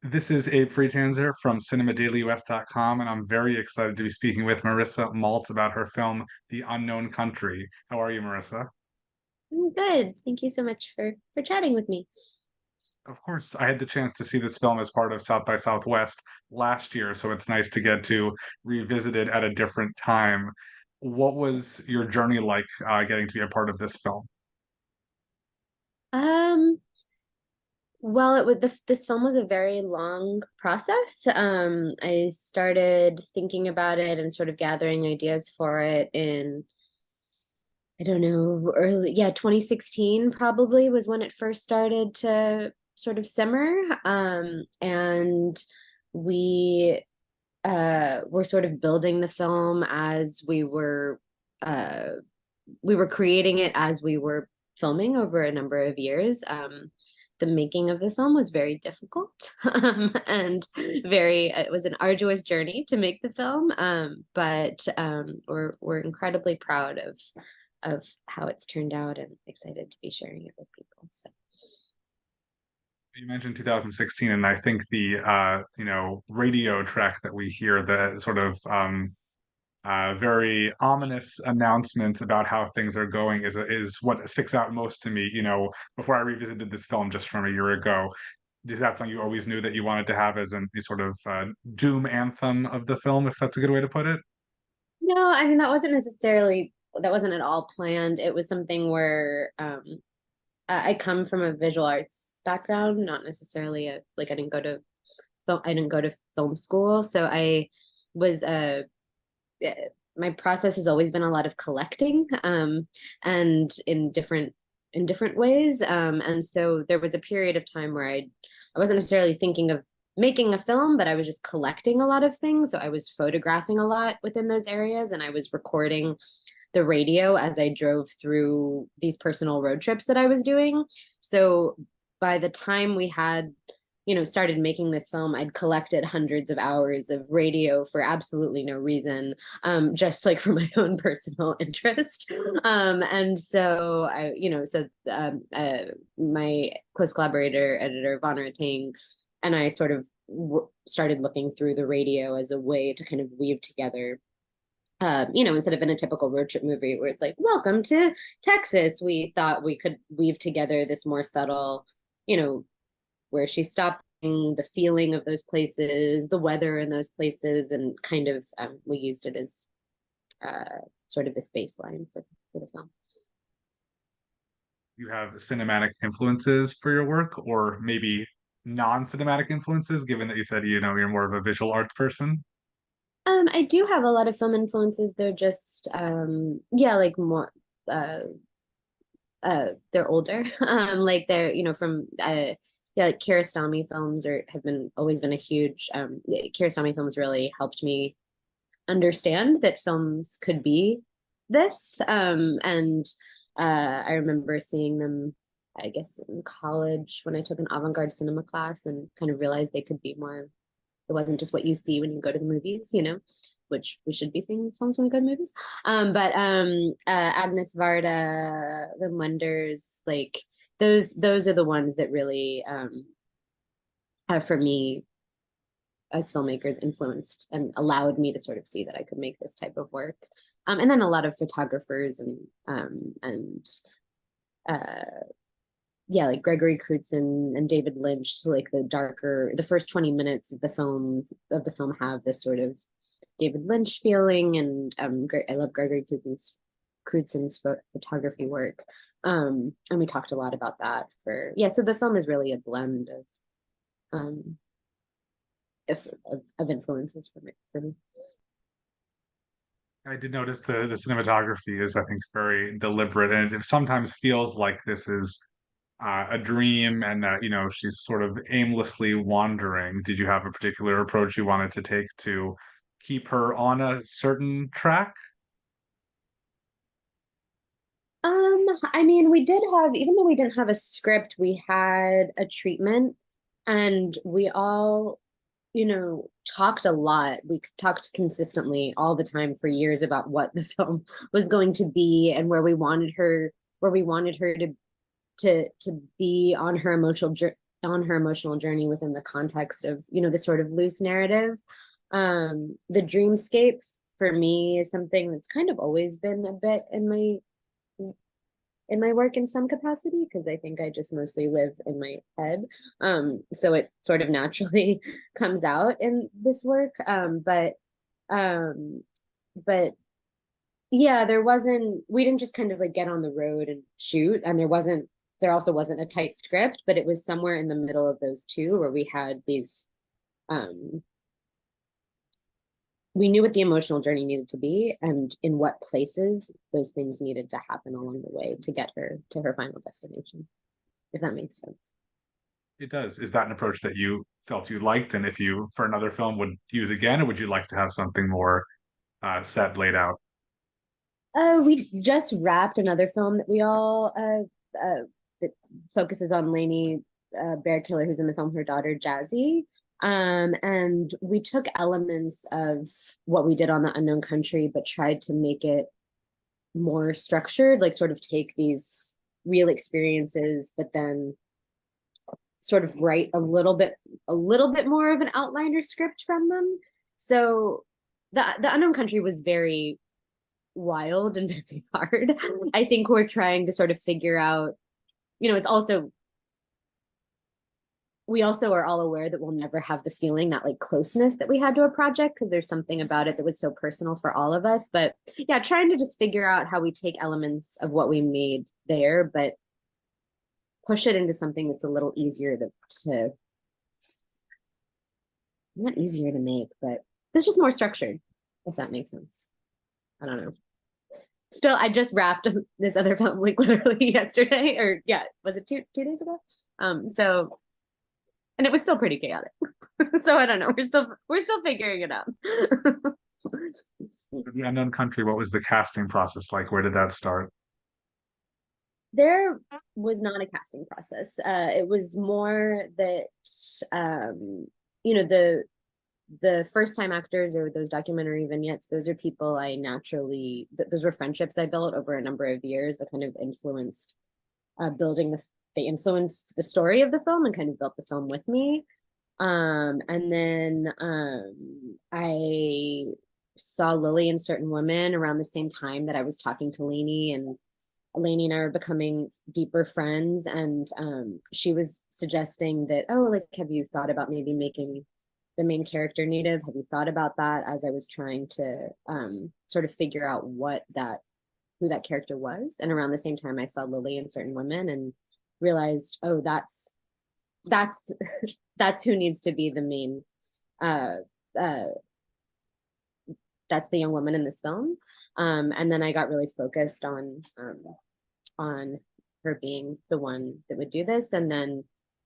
This is Abe Freetanzer from cinemadailyus.com, and I'm very excited to be speaking with Morrisa Maltz about her film, The Unknown Country. How are you, Morrisa? I'm good. Thank you so much for chatting with me. Of course, I had the chance to see this film as part of South by Southwest last year, so it's nice to get to revisit it at a different time. What was your journey like getting to be a part of this film? Um, well, this film was a very long process. I started thinking about it and sort of gathering ideas for it in, I don't know, early, yeah, 2016 probably was when it first started to sort of simmer. And we were sort of building the film as uh we were creating it as we were filming over a number of years. The making of the film was very difficult and it was an arduous journey to make the film. But we're incredibly proud of how it's turned out and excited to be sharing it with people. So You mentioned 2016, and I think the radio track that we hear, the sort of very ominous announcements about how things are going is what sticks out most to me. Before I revisited this film just from a year ago, is that something you always knew that you wanted to have as a sort of doom anthem of the film, if that's a good way to put it? no, I mean that wasn't at all planned. It was something where I come from a visual arts background, not necessarily I didn't go to film school, so I was my process has always been a lot of collecting, and in different ways, and so there was a period of time where I wasn't necessarily thinking of making a film, but I was just collecting a lot of things. So I was photographing a lot within those areas, and I was recording the radio as I drove through these personal road trips that I was doing. So by the time we had, started making this film, I'd collected hundreds of hours of radio for absolutely no reason, just like for my own personal interest. And so my close collaborator, editor Vonner Ting, and I sort of started looking through the radio as a way to kind of weave together, instead of in a typical road trip movie where it's like, welcome to Texas, we thought we could weave together this more subtle, where she's stopping, the feeling of those places, the weather in those places, and kind of we used it as sort of this baseline for the film. You have cinematic influences for your work, or maybe non-cinematic influences, given that you said you're more of a visual arts person? I do have a lot of film influences. They're just yeah, like more they're older. Like they're, from yeah, like Kiarostami films or have been always been a huge Kiarostami films really helped me understand that films could be this. And I remember seeing them, I guess, in college when I took an avant-garde cinema class and kind of realized they could be more. It wasn't just what you see when you go to the movies, which we should be seeing these films when we go to movies. But Agnes Varda, the Wenders, like those are the ones that really, for me, as filmmakers, influenced and allowed me to sort of see that I could make this type of work. And then a lot of photographers and uh, yeah, like Gregory Crutzen and David Lynch. So like the first 20 minutes of the film have this sort of David Lynch feeling, and I love Gregory Crutzen's photography work. And we talked a lot about that so the film is really a blend um of influences for me. I did notice the cinematography is, I think, very deliberate, and it sometimes feels like this is a dream, and that she's sort of aimlessly wandering. Did you have a particular approach you wanted to take to keep her on a certain track? I mean, even though we didn't have a script, we had a treatment, and we all, talked a lot. We talked consistently all the time for years about what the film was going to be and where we wanted her to be on her on her emotional journey within the context of, you know, the sort of loose narrative. The dreamscape for me is something that's kind of always been a bit in my work in some capacity, because I think I just mostly live in my head. So it sort of naturally comes out in this work. Um, but yeah, we didn't just kind of like get on the road and shoot. And there also wasn't a tight script, but it was somewhere in the middle of those two where we had these, um, we knew what the emotional journey needed to be and in what places those things needed to happen along the way to get her to her final destination, if that makes sense. It does. Is that an approach that you felt you liked, and if you for another film would use again, or would you like to have something more set laid out? We just wrapped another film that we all that focuses on Lainey Bear Killer, who's in the film, her daughter Jazzy. And we took elements of what we did on the Unknown Country, but tried to make it more structured, like sort of take these real experiences, but then sort of write a little bit more of an outline or script from them. So the Unknown Country was very wild and very hard. I think we're trying to sort of figure out, you know, it's also, we also are all aware that we'll never have the feeling, that like closeness that we had to a project, because there's something about it that was so personal for all of us. But yeah, trying to just figure out how we take elements of what we made there, but push it into something that's a little easier to not easier to make, but it's just more structured, if that makes sense. I don't know. Still, I just wrapped this other film like literally yesterday, or yeah, was it two days ago? So, and it was still pretty chaotic. So I don't know. We're still figuring it out. The Unknown Country, what was the casting process like? Where did that start? There was not a casting process. It was more that you know, the first time actors or those documentary vignettes, those are people I naturally, those were friendships I built over a number of years that kind of influenced they influenced the story of the film and kind of built the film with me. And then I saw Lily in Certain Women around the same time that I was talking to Lainey, and Lainey and I were becoming deeper friends. And she was suggesting that, oh, like, have you thought about maybe making the main character Native? Have you thought about that? As I was trying to sort of figure out who that character was. And around the same time, I saw Lily in Certain Women and realized, oh, that's that's who needs to be the main. Uh, uh, that's the young woman in this film. And then I got really focused on her being the one that would do this. And then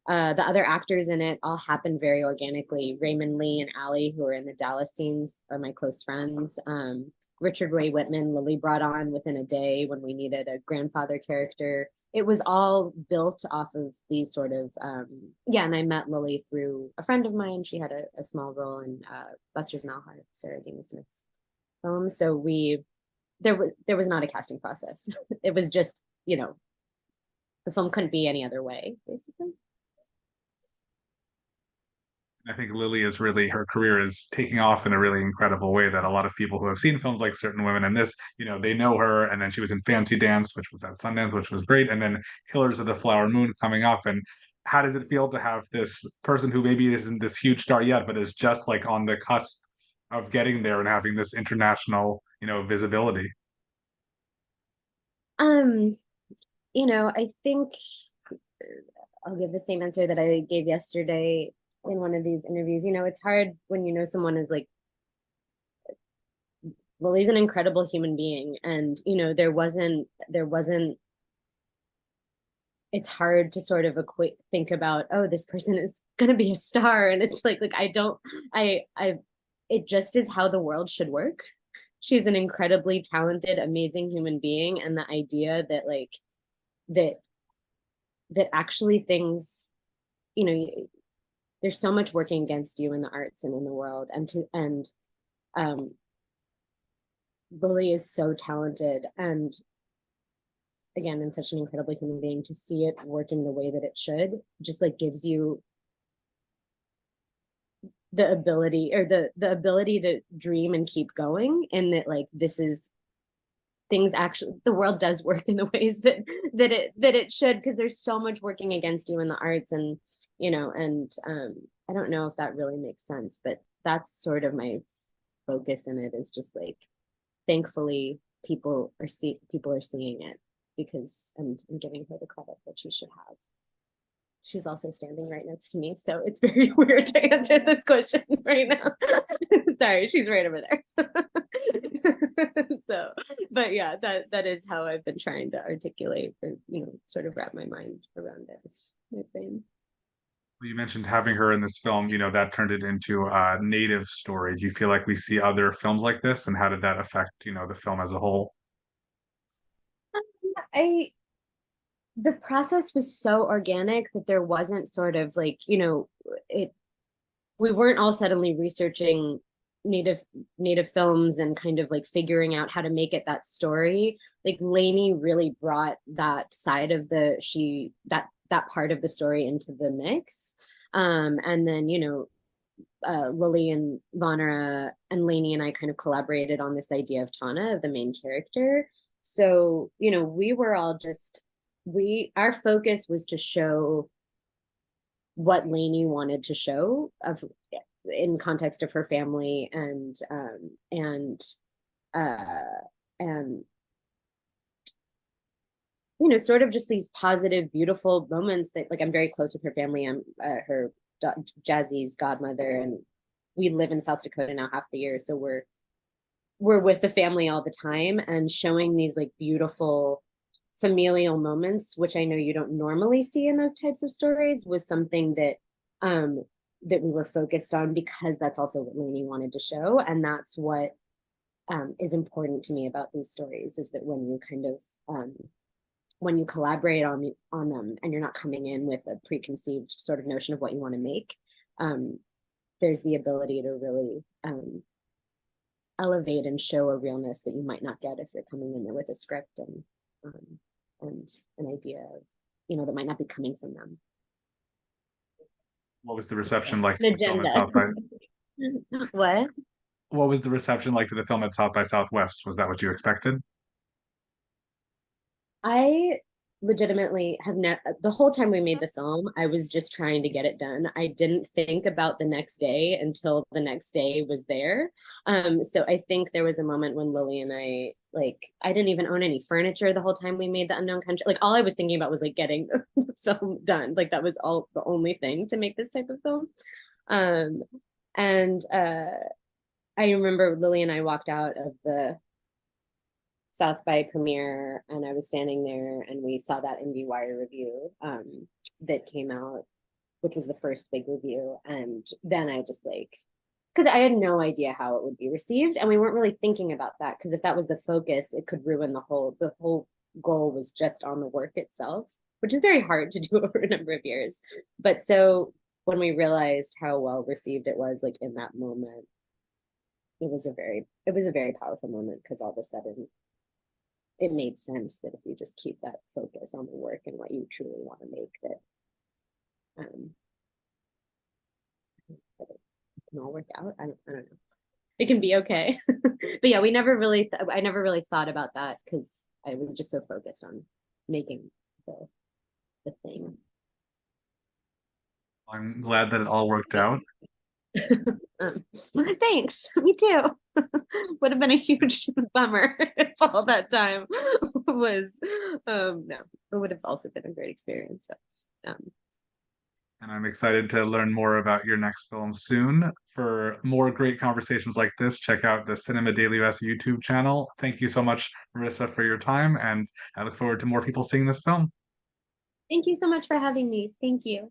the other actors in it all happened very organically. Raymond Lee and Allie, who are in the Dallas scenes, are my close friends. Richard Ray Whitman, Lily brought on within a day when we needed a grandfather character. It was all built off of these sort of, yeah, and I met Lily through a friend of mine. She had a small role in Buster's Malhart, Sarah Dean Smith's film. So there was not a casting process. It was just, you know, the film couldn't be any other way, basically. I think Lily is really, her career is taking off in a really incredible way that a lot of people who have seen films like Certain Women and this, they know her. And then she was in Fancy Dance, which was at Sundance, which was great. And then Killers of the Flower Moon coming up. And how does it feel to have this person who maybe isn't this huge star yet, but is just like on the cusp of getting there and having this international, visibility? Um, I think I'll give the same answer that I gave yesterday in one of these interviews. It's hard when someone is like, Lily's an incredible human being, and there wasn't it's hard to sort of think about, oh, this person is going to be a star, and it's like I don't I it just is how the world should work. She's an incredibly talented, amazing human being, and the idea that that actually things, there's so much working against you in the arts and in the world, and um Lily is so talented, and again, and such an incredibly human being, to see it working the way that it should just like gives you the ability, or the ability to dream and keep going, and that like this is things actually, the world does work in the ways that it should, because there's so much working against you in the arts, and and I don't know if that really makes sense, but that's sort of my focus in it, is just like thankfully people are seeing it, because I'm giving her the credit that she should have. She's also standing right next to me, so it's very weird to answer this question right now. Sorry, she's right over there. So, but yeah, that is how I've been trying to articulate, or sort of wrap my mind around it. I think. You mentioned having her in this film, that turned it into a native story. Do you feel like we see other films like this, and how did that affect, the film as a whole? I The process was so organic that there wasn't sort of like, it we weren't all suddenly researching native native films and kind of like figuring out how to make it that story. Like Lainey really brought that side of that part of the story into the mix. And then, Lily and Vonera and Lainey and I kind of collaborated on this idea of Tana, of the main character. So, we were all just our focus was to show what Lainey wanted to show of in context of her family, uh and sort of just these positive, beautiful moments that, like, I'm very close with her family. I'm her Jazzy's godmother, and we live in South Dakota now half the year, so we're with the family all the time, and showing these like beautiful familial moments, which I know you don't normally see in those types of stories, was something that we were focused on, because that's also what Lainey wanted to show, and that's what is important to me about these stories, is that when you kind of when you collaborate on them, and you're not coming in with a preconceived sort of notion of what you want to make, there's the ability to really elevate and show a realness that you might not get if you're coming in there with a script and an idea of, that might not be coming from them. What was the reception like to An the film at agenda. South by? What? What was the reception like to the film at South by Southwest? Was that what you expected? I legitimately have never, the whole time we made the film, I was just trying to get it done. I didn't think about the next day until the next day was there. So I think there was a moment when Lily and I, like, I didn't even own any furniture the whole time we made The Unknown Country. Like, all I was thinking about was like getting the film done. Like, that was all the only thing to make this type of film. Um, and I remember Lily and I walked out of the South by premiere, and I was standing there, and we saw that IndieWire review that came out, which was the first big review. And then I just like, because I had no idea how it would be received, and we weren't really thinking about that, because if that was the focus, it could ruin the whole goal was just on the work itself, which is very hard to do over a number of years. But so when we realized how well received it was, like in that moment, it was a very powerful moment, because all of a sudden it made sense that if you just keep that focus on the work and what you truly want to make, um that it can all work out. I don't know. It can be okay. But yeah, I never really thought about that, because I was just so focused on making the thing. I'm glad that it all worked out. um, Thanks. Me too. Would have been a huge bummer if all that time was no, it would have also been a great experience. So, And I'm excited to learn more about your next film soon. For more great conversations like this, check out the Cinema Daily US YouTube channel. Thank you so much, Marissa, for your time, and I look forward to more people seeing this film. thank you so much for having me. Thank you.